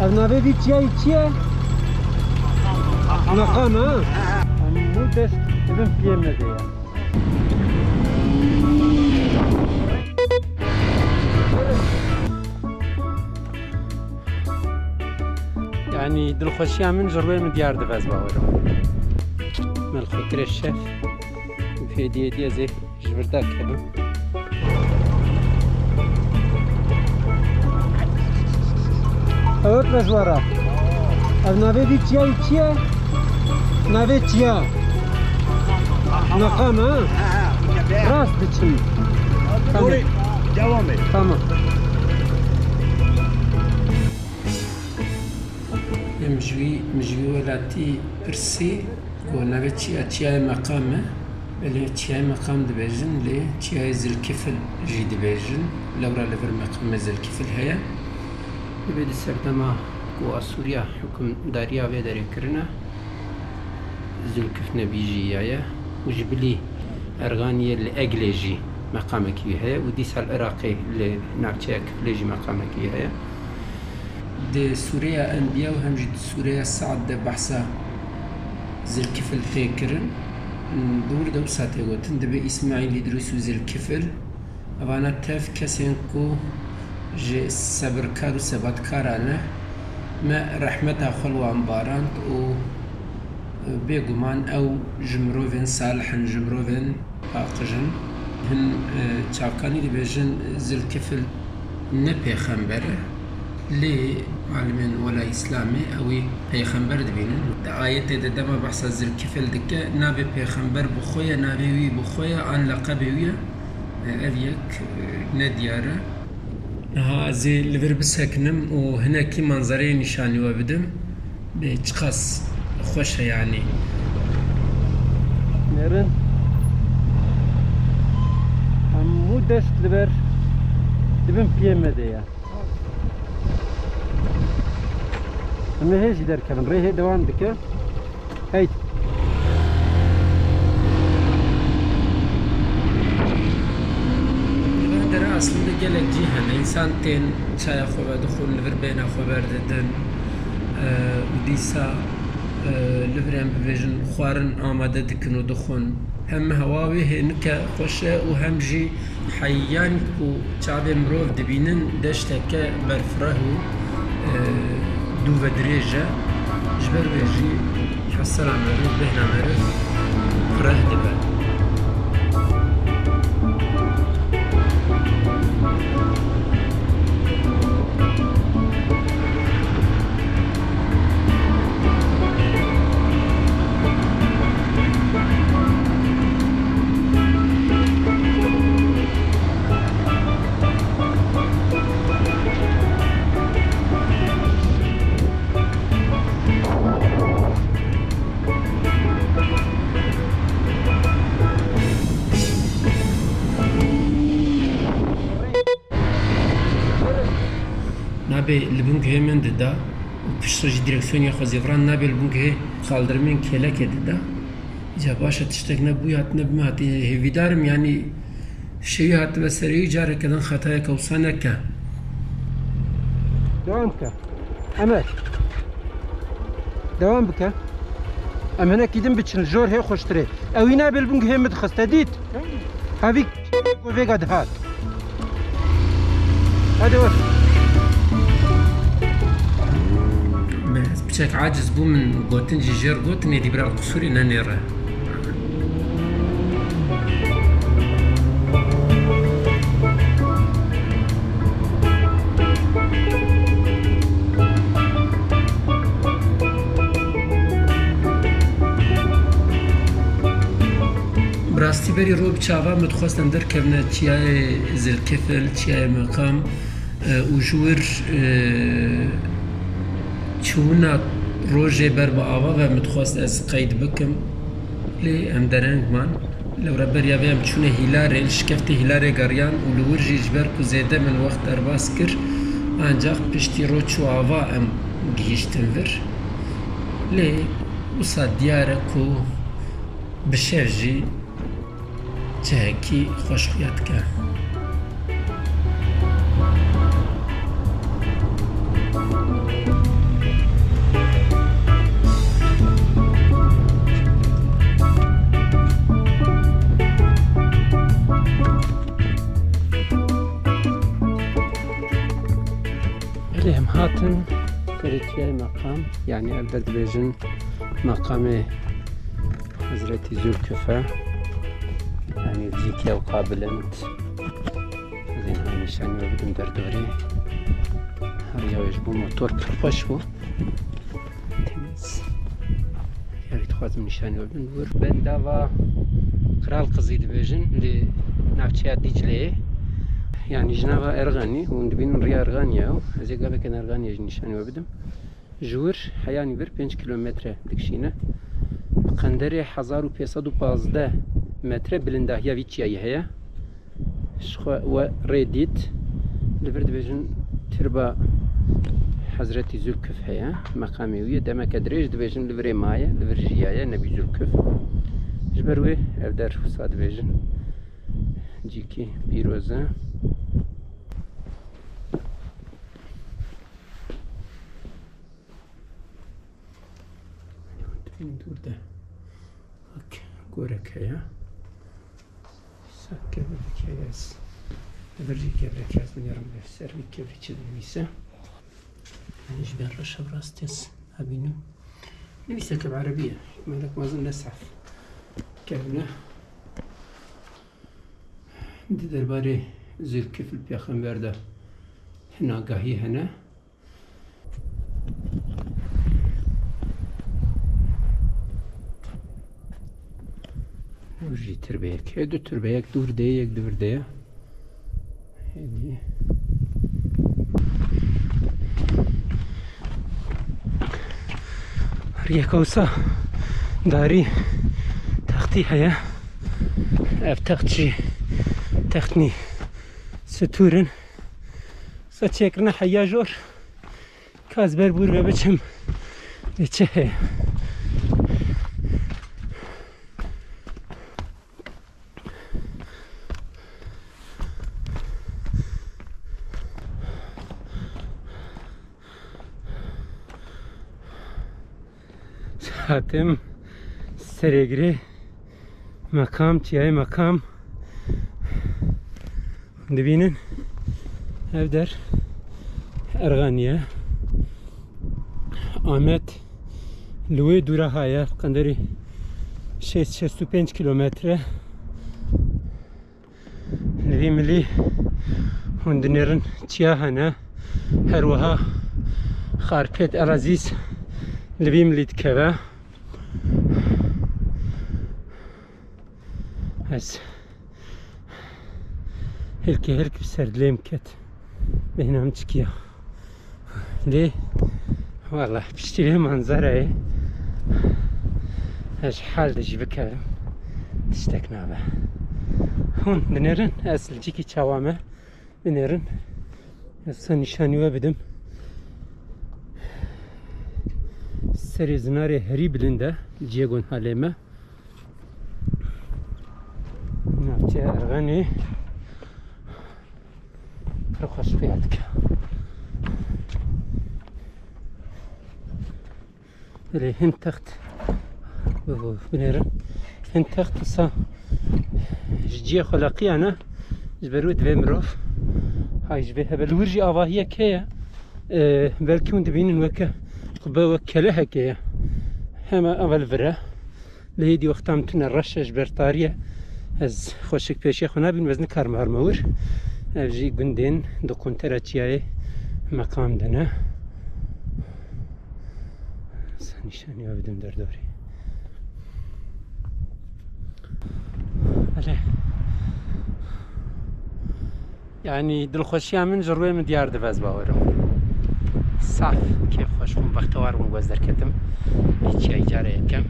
Ev navê vî çiyayê çi ye? Meqam ha? Hemû dest dibin piyê me de ye. Yani dilxweşiya min ji rûyê min diyar dibe ez bawerim. Min xwekirê şef fêdiyê diye zê ji vir derkevim. Evet mezvara. Ev navê vî çiyayê çi ye? Navê çiya. Meqam ha? Rast diçin. Tamam. Devam et. Tamam. مجوی ولاتی پرسی و نوی چیای مقامه ولی چیای مقام دبیجن لی چیای زلکفل جی دبیجن لورا لور مقام زلکفل هیا ببید سردما و سوریا حکم داریا و داری کرنا زلکف نبیجی یایا و جبلی ارغانیه لأجلی جی مقامه کی هیا و دیس العراقی لناچه کفلی جی مقامه کی هیا دي سوريا أنبياء وهمجي دي سوريا سعد ده بحثا زلكفل فكرن دور دو ساتي غوتن دبي إسماعيل يدرسو زلكفل أوانا تف كسينكو جي صبر كار و ثبات كارانه ما رحمة خلو عمبارانت و بيغمان أو جمروفين صالحن جمروفين باقجن هن چاكاني دي بيجن زلكفل نبي خنبره لی عالمین ولا اسلامی اوی پیغمبر دبینن آیت دما بحث زلکفل دکه نبی پیغمبر بخویا نبی وی بخویا آن لقب ویا اویک ندیاره ها زی لور بسکنم و هنا کی منظره نشانی و بدم به چقاس خوشه یعنی نرن همو دست لور دبن پیمده یا Ama hiç derken rehe devam dike. Hey. Dere aslında gelek cihan insan ten çaya xwe dixwin li vir bêhna xwe berdidin dîsa li vir em bibêjin xwarin amade dikin û dixwin hem hewa wê hênike xweş e û hem jî heyyan û çavê mirov dibînin deşteke berfireh û دو و درێژە ji ber wê jî hesera meriv bêhna meriv fireh dibe. Nabe libunge hemen de da piştırıcı direksiyonu xwezevran nabe libunge kaldırımın kelek edida ja başa tiştek ne bu yat ne bu hat hevidarım yani şeyi hat ve seriyi carekadan hataya kavsanaka devam ka Emel devam bika em hene kidim biçin jor he xoştire ew nabe libunge hemed xastedit havik vega dhat hadi var بشكل عاجز بو من قوتن جيجير قوتن يدي برا القصور إنا نيرا براستي بري روب چاوا متخواستن در كبنا چياي زلكفل چياي مقام وجور چونا روژه بر با آوا و متخواست از قید بکم لی ام درنگ من لو ربر یا بیم چونه هیلاره شکفت هیلاره گریان و لور جیجبر کو زیده من وقت درباس کر ancak pişti ro çu آوا ام گیشتن ور لی وصا دیاره کو بشف جی جهکی خوشخیات که دبيجن ترتيا مقام يعني أبدأ دبيجن مقام حضرة ذو الكفا يعني بزيكيا وقابلنت زين هاي نشاني وبدم دردوري هريا ويجبو موتور كرفش بو تميز ياريت خوازم نشاني وبدم دور بنداوا قرال قزي دبيجن اللي نافشيا ديجلي يعني جنابا ارغاني وندبين ريا ارغانيا هزي قابا كان ارغانيا نشاني وبدم جور حياني بر 5 كيلومتر دكشينه قندري 1515 متر بلنداهيا ويتشيا هيا شخوا و ريديت لبرد بيجن تربا حضرتي ذو الكف هيا مقامي ويا دما كدريج دبيجن لبري مايا لبرجيايا نبي ذو الكف جبروي افدار فساد بيجن جيكي بيروزا دور ده هك قورك هيا سكر بكياس برجي كبريت من يرم بفسر بكبريت نويسة نجبر رشا براستيس هبينو نويسة كب عربية مالك مازن نسعف كبنا دي درباري زي الكفل بيخن برده هنا قاهي هنا ورجي تربيك هدو تربيك دور ديك دور ديه هدي ريكوسا داري تختي هيا اف تختشي تختني ستورن ستشكرنا حيا جور كاز بربور ببچم دچه هيا هاتم سرگری مقام چیای مقام دبینن اف در ارغانیه آمد لوی دوره های قندری 65 کیلومتره نوی ملی هندنرن چیا هنه هر وها خارپیت ارازیز لوی ملی دکوه از هلك بسرد ليم كت بهنا هم تشكيا ليه والله بشتري منظره ايش حال دجي بكلم تشتكنا به هون بنرن اصل جيكي چاوامه بنرن اصلا نشاني وبدم سري زناري هري بلنده جيغون حاليمه نافچه ارغاني خوش فياتك اللي هن تخت بنيرن هن تخت صا جديه خلاقي انا جبروت بمروف هاي جبهه بالورجي اواهيه كيا بلكي وند بين وكا قبا وكلها كيا هما اول فرا لهيدي وقتام تن الرشه برطاريه از خوشك بيشي خونا بين وزن كار مهرمور اوجي گندين دو كونتراتياي مقام دنا سنشاني وبدم دردوري عليه يعني دلخوشيا من جروي من ديار دباز باورم صاف كيف خوش بوم بختوار بوم وزدر كتم هيچي ايجاره يكم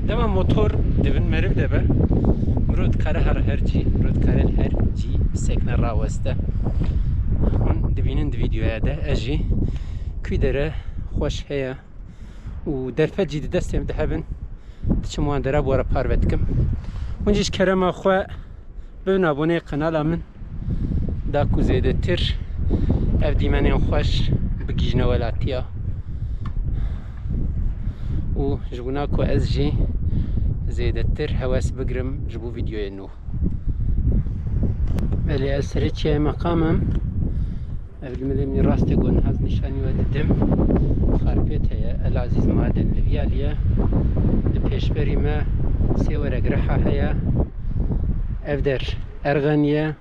دما موتور دبن مرب دبه مرود کاره هرچی مرود کاره هرچی سکن را وسته اون دبینن ویدیو ده اجی کی داره خوش هیا و درفت جدید دستم دهبن تشموان داره بورا پاروتکم اونجیش کرم خو ببین ابونه قنال من داکو زیده تر اف دیمنین خوش بگیجنه ولاتیا و جبونا کو از جی زيدتر هواس بقرم جبو فيديو ينو بلي أسرتش مقامم Evli من راست گون هز نشانی و دیدم خارپیت هیا العزیز معدن لیالیه پیش بری ما سیوره گرحه هیا evder Erganiye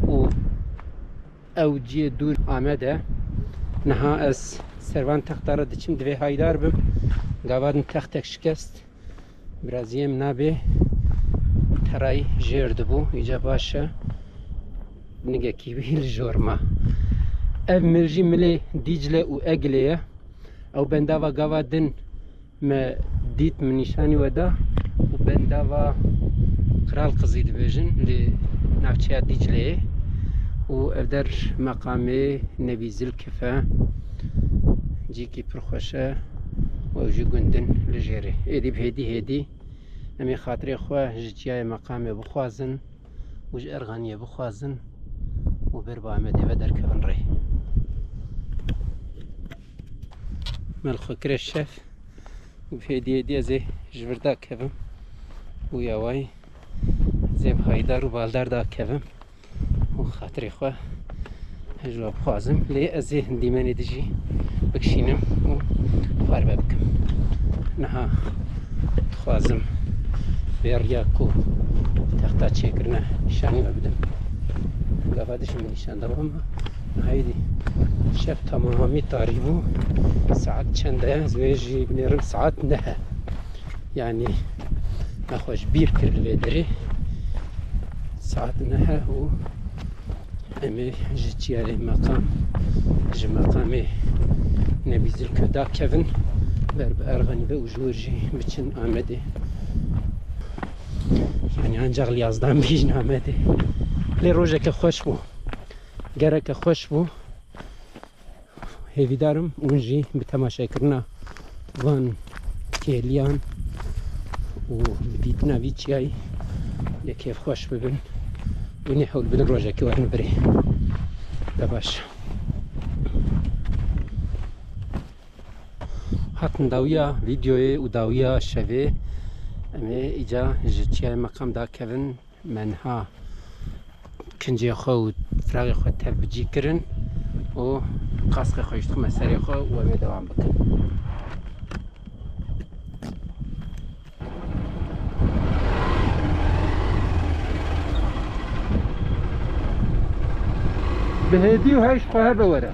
و اوجی دور آمده نها از سروان تختاره دچم دوی هایدار بم گاوادن تختک شکست برازیم نبی ترای جرد بو ایجا باشه نگه کی بیل جورما ev mirji mili Dicle u Egle'ye او bendava gavadin me dit mi nişani veda u bendava kral kızı dibêjin li navçeya Dicle'ye u evder makame Nevî Zilkife cîkî pir xweş e û jî gundin li jêrê êdî hêdî em ê xatirê xwe ji çiyayê meqamê bixwazin û ji Erganiyê bixwazin û ber bi Amedê ve derkevin rê. Melxwe kire şef û hêdî ez ê ji vir dakevim û ya wayî ez ê bi haydar û baldar dakevim û xatirê xwe ji we bixwazim lê ez ê dîmenê de jî bikişînim û parve bikim. Niha dixwazim bêriya ku texta çêkirine nîşanî we bidim. Gava de ji min nîşan dama ama haydi şef tamamî tarî bû saat çend e ez vê jî binêrim saat nehe yani nexwe ji bîr kir li vê derê saat nehe û em ê ji çiyayê meqam ji meqamê Nevî Zilkife dakevin ber bi Erganî ve û ji wir jî biçin Amedê yani ancak li yazdan bîjin Amedê lê rojeke xweş bû gereke xweş bû hêvîdarim hûn jî bi temaşekirina van kêliyan û bi dîtina vî çiyayê lê kêfxweş bibin û nê hewl bidin rojekê werin birê de baş. Hatin dawiya videoyê û dawiya şevê em ê îca ji çiyayê meqam dakevin me niha kincê xwe û firaqê xwe tevbicî kirin û qaskê xwe jî dixume serê xwe û em ê dewam bikin. Bi hêdî û heş xwe hebe were.